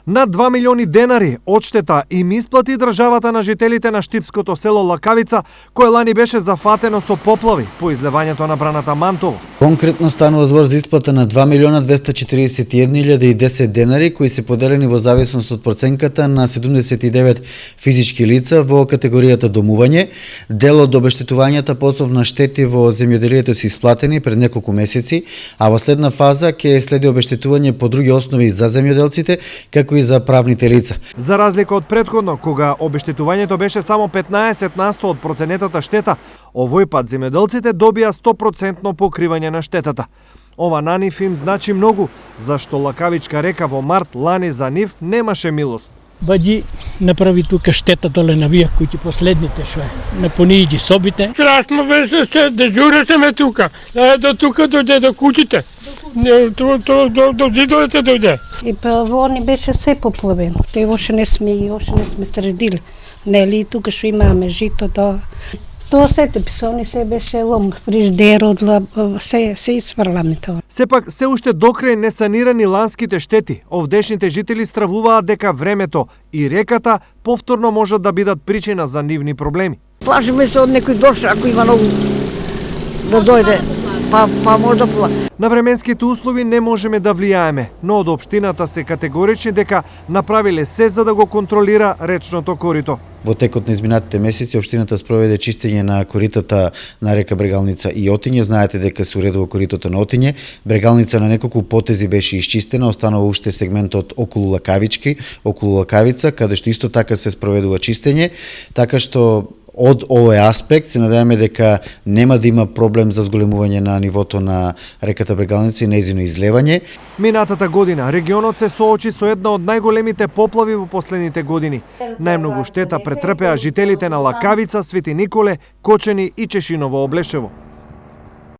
Над 2 милиони денари одштета им исплати државата на жителите на штипското село Лакавица, кое лани беше зафатено со поплави по излевањето на браната Мантово. Конкретно станува збор за исплата на 2.241.010 денари, кои се поделени во зависност од проценката на 79 физички лица во категоријата домување. Дел од обештетувањата по основ на штети во земјоделието се исплатени пред неколку месеци, а во следна фаза ќе следи обештетување по други основи за земјоделците, како и за правните лица. За разлика од претходно, кога обештетувањето беше само 15% од проценетата штета, овој пат земјоделците добија 100% покривање на штетата. Ова на нив им значи многу, зашто Лакавичка река во март лани за нив немаше милост. Бади направи тука штета доле на вие куќи последните што е. Напони ги собите. Страшно беше се, дежуреше тука. До тука дојде до куќите. До зидовете дојде. И па они беше се поплавено. Те още не сме средили. Нели тука што имаме жито до тоа сете писони се беше лом, фриждер, се исфрламе тоа. Сепак се уште докрај не санирани ланските штети. Овдешните жители стравуваат дека времето и реката повторно можат да бидат причина за нивни проблеми. Плашиме се од некој дошли, ако има многу да дојде, па може да плаче. На временските услови не можеме да влијаеме, но од општината се категорични дека направиле се за да го контролира речното корито. Во текот на изминатите месеци општината спроведе чистење на коритата на река Брегалница и Отиње. Знаете дека се уредува коритото на Отиње. Брегалница на неколку потези беше исчистена, останува уште сегментот околу Лакавица, каде што исто така се спроведува чистење, така што од овој аспект се надеваме дека нема да има проблем за зголемување на нивото на реката Брегалница и нејзино излевање. Минатата година регионот се соочи со една од најголемите поплави во последните години. Најмногу штета претрпеа жителите на Лакавица, Свети Николе, Кочани и Чешиново Облешево.